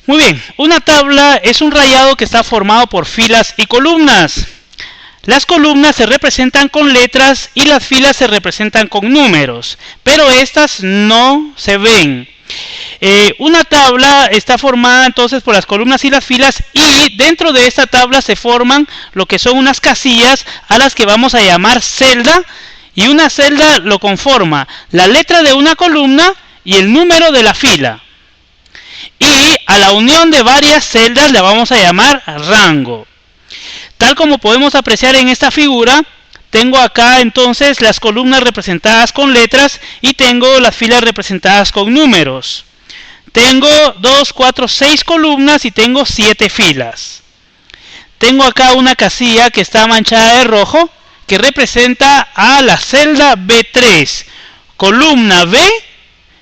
Muy bien, una tabla es un rayado que está formado por filas y columnas. Las columnas se representan con letras y las filas se representan con números, pero estas no se ven. Una tabla está formada entonces por las columnas y las filas, y dentro de esta tabla se forman lo que son unas casillas a las que vamos a llamar celda, y una celda lo conforma la letra de una columna y el número de la fila. Y a la unión de varias celdas la vamos a llamar rango. Tal como podemos apreciar en esta figura, tengo acá entonces las columnas representadas con letras y tengo las filas representadas con números. Tengo 2, 4, 6 columnas y tengo 7 filas. Tengo acá una casilla que está manchada de rojo que representa a la celda B3. Columna B,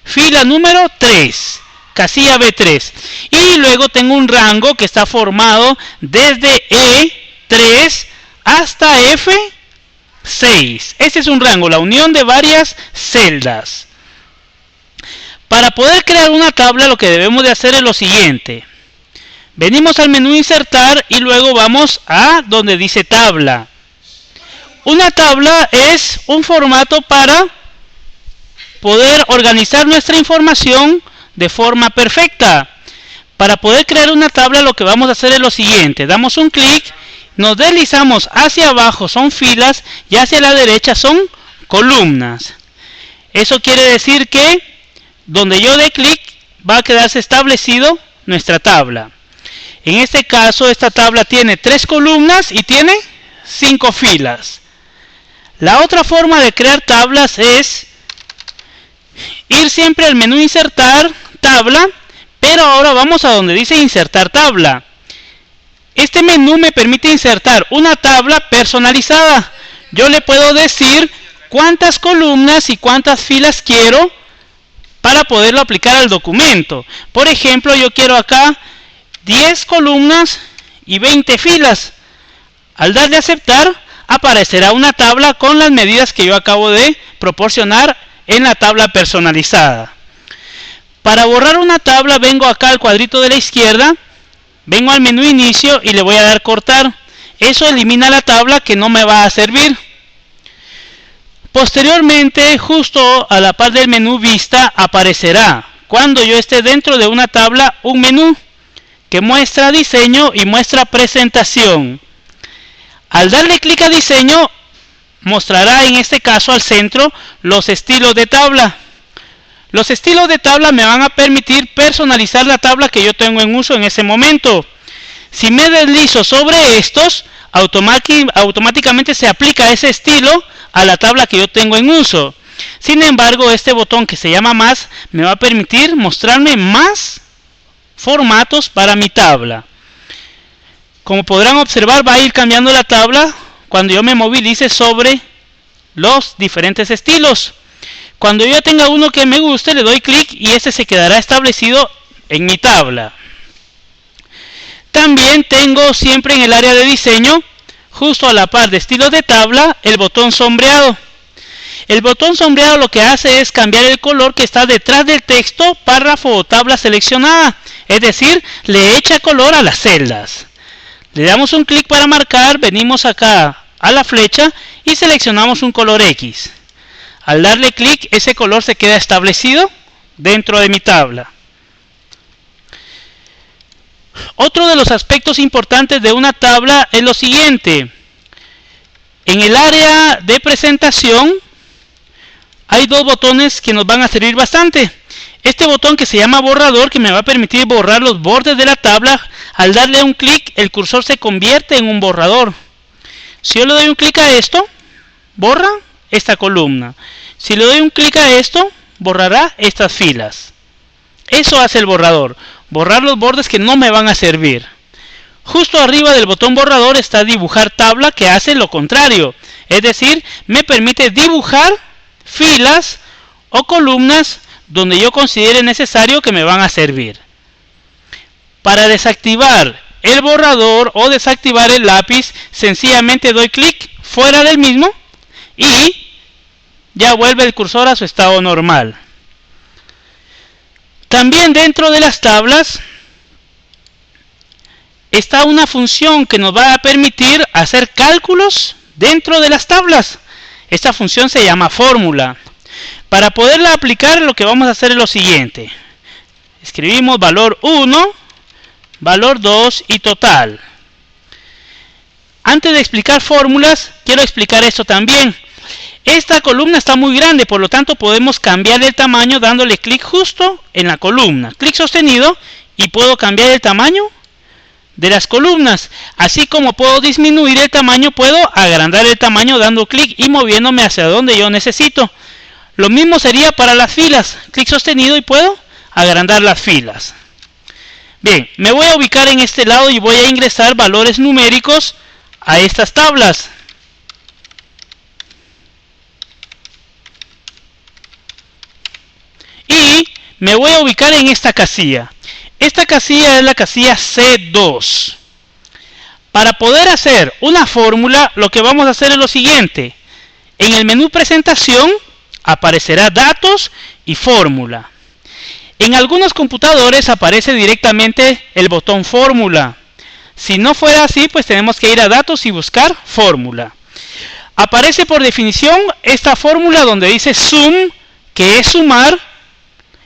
fila número 3. Casilla B3. Y luego tengo un rango que está formado desde E3 hasta F6. Este es un rango, la unión de varias celdas. Para poder crear una tabla, lo que debemos de hacer es lo siguiente. Venimos al menú insertar y luego vamos a donde dice tabla. Una tabla es un formato para poder organizar nuestra información de forma perfecta. Para poder crear una tabla, lo que vamos a hacer es lo siguiente. Damos un clic, nos deslizamos hacia abajo, son filas, y hacia la derecha son columnas. Eso quiere decir que donde yo dé clic va a quedarse establecido nuestra tabla. En este caso, esta tabla tiene 3 columnas y tiene 5 filas. La otra forma de crear tablas es ir siempre al menú insertar, tabla, pero ahora vamos a donde dice insertar tabla. Este menú me permite insertar una tabla personalizada. Yo le puedo decir cuántas columnas y cuántas filas quiero para poderlo aplicar al documento. Por ejemplo, yo quiero acá 10 columnas y 20 filas. Al darle a aceptar, aparecerá una tabla con las medidas que yo acabo de proporcionar en la tabla personalizada. Para borrar una tabla, vengo acá al cuadrito de la izquierda, vengo al menú inicio y le voy a dar cortar. Eso elimina la tabla que no me va a servir. Posteriormente, justo a la par del menú vista, aparecerá, cuando yo esté dentro de una tabla, un menú que muestra diseño y muestra presentación. Al darle clic a diseño, mostrará en este caso al centro los estilos de tabla. Los estilos de tabla me van a permitir personalizar la tabla que yo tengo en uso en ese momento. Si me deslizo sobre estos, automáticamente se aplica ese estilo a la tabla que yo tengo en uso. Sin embargo, este botón que se llama más me va a permitir mostrarme más formatos para mi tabla. Como podrán observar, va a ir cambiando la tabla cuando yo me movilice sobre los diferentes estilos. Cuando yo tenga uno que me guste, le doy clic y este se quedará establecido en mi tabla. También tengo siempre en el área de diseño, justo a la par de estilos de tabla, el botón sombreado. El botón sombreado lo que hace es cambiar el color que está detrás del texto, párrafo o tabla seleccionada. Es decir, le echa color a las celdas. Le damos un clic para marcar, venimos acá a la flecha y seleccionamos un color X. Al darle clic, ese color se queda establecido dentro de mi tabla. Otro de los aspectos importantes de una tabla es lo siguiente. En el área de presentación hay 2 botones que nos van a servir bastante. Este botón que se llama borrador, que me va a permitir borrar los bordes de la tabla. Al darle un clic, el cursor se convierte en un borrador. Si yo le doy un clic a esto, borra esta columna. Si le doy un clic a esto, borrará estas filas. Eso hace el borrador, borrar los bordes que no me van a servir. Justo arriba del botón borrador está dibujar tabla, que hace lo contrario. Es decir, me permite dibujar filas o columnas donde yo considere necesario que me van a servir. Para desactivar el borrador o desactivar el lápiz, sencillamente doy clic fuera del mismo y ya vuelve el cursor a su estado normal. También dentro de las tablas está una función que nos va a permitir hacer cálculos dentro de las tablas. Esta función se llama fórmula. Para poderla aplicar, lo que vamos a hacer es lo siguiente. Escribimos valor 1, valor 2 y total. Antes de explicar fórmulas, quiero explicar esto también. Esta columna está muy grande, por lo tanto podemos cambiar el tamaño dándole clic justo en la columna. Clic sostenido y puedo cambiar el tamaño de las columnas. Así como puedo disminuir el tamaño, puedo agrandar el tamaño dando clic y moviéndome hacia donde yo necesito. Lo mismo sería para las filas. Clic sostenido y puedo agrandar las filas. Bien, me voy a ubicar en este lado y voy a ingresar valores numéricos a estas tablas. Y me voy a ubicar en esta casilla. Esta casilla es la casilla C2. Para poder hacer una fórmula, lo que vamos a hacer es lo siguiente. En el menú presentación aparecerá datos y fórmula. En algunos computadores aparece directamente el botón fórmula. Si no fuera así, pues tenemos que ir a datos y buscar fórmula. Aparece por definición esta fórmula donde dice sum, que es sumar,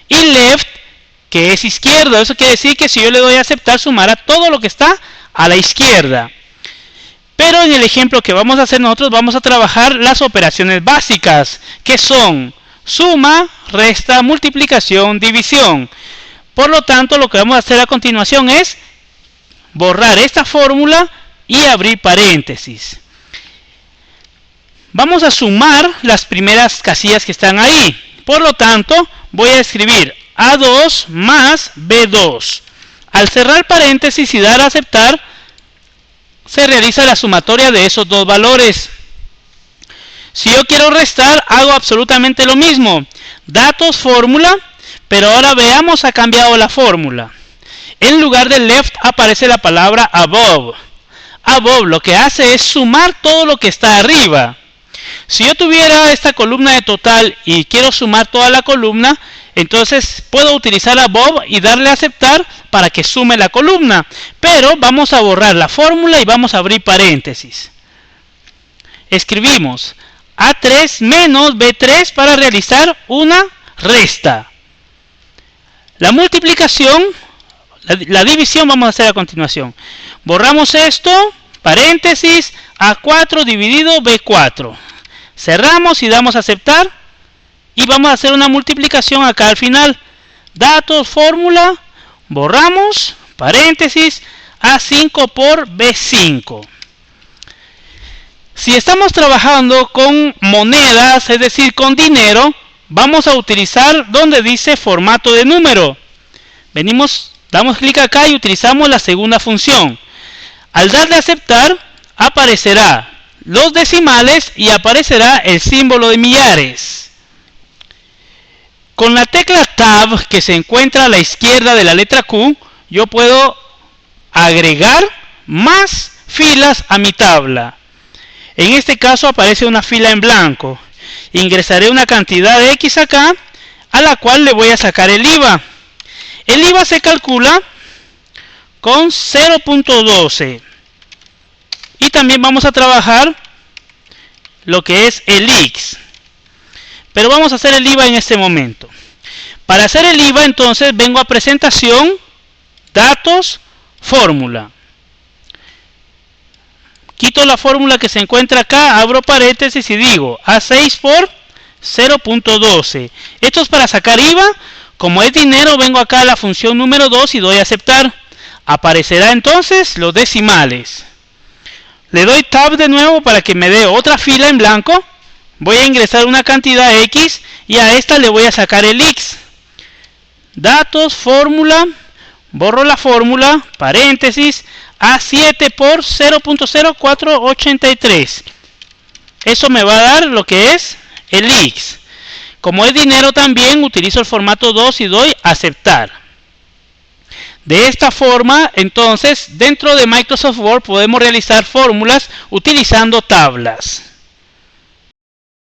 y left, que es izquierda. Eso quiere decir que si yo le doy a aceptar, sumará todo lo que está a la izquierda. Pero en el ejemplo que vamos a hacer nosotros, vamos a trabajar las operaciones básicas, que son suma, resta, multiplicación, división. Por lo tanto, lo que vamos a hacer a continuación es borrar esta fórmula y abrir paréntesis. Vamos a sumar las primeras casillas que están ahí. Por lo tanto, voy a escribir A2 más B2. Al cerrar paréntesis y dar a aceptar, se realiza la sumatoria de esos dos valores. Si yo quiero restar, hago absolutamente lo mismo. Datos, fórmula, pero ahora veamos, ha cambiado la fórmula. En lugar de left aparece la palabra above. Above lo que hace es sumar todo lo que está arriba. Si yo tuviera esta columna de total y quiero sumar toda la columna, entonces puedo utilizar above y darle a aceptar para que sume la columna. Pero vamos a borrar la fórmula y vamos a abrir paréntesis. Escribimos A3 menos B3 para realizar una resta. La multiplicación, la división vamos a hacer a continuación. Borramos esto, paréntesis, A4 dividido B4. Cerramos y damos a aceptar. Y vamos a hacer una multiplicación acá al final. Datos, fórmula, borramos, paréntesis, A5 por B5. Si estamos trabajando con monedas, es decir, con dinero, vamos a utilizar donde dice formato de número. Venimos, damos clic acá y utilizamos la segunda función. Al darle a aceptar, aparecerá los decimales y aparecerá el símbolo de millares. Con la tecla Tab, que se encuentra a la izquierda de la letra Q, yo puedo agregar más filas a mi tabla. En este caso aparece una fila en blanco. Ingresaré una cantidad de X acá, a la cual le voy a sacar el IVA. El IVA se calcula con 0.12. Y también vamos a trabajar lo que es el X. Pero vamos a hacer el IVA en este momento. Para hacer el IVA, entonces, vengo a presentación, datos, fórmula. Quito la fórmula que se encuentra acá, abro paréntesis y digo A6 por 0.12. Esto es para sacar IVA. Como es dinero, vengo acá a la función número 2 y doy a aceptar. Aparecerá entonces los decimales. Le doy Tab de nuevo para que me dé otra fila en blanco. Voy a ingresar una cantidad X y a esta le voy a sacar el X. Datos, fórmula, borro la fórmula, paréntesis, A7 por 0.0483. Eso me va a dar lo que es el X. Como es dinero también utilizo el formato 2 y doy aceptar. De esta forma, entonces, dentro de Microsoft Word podemos realizar fórmulas utilizando tablas.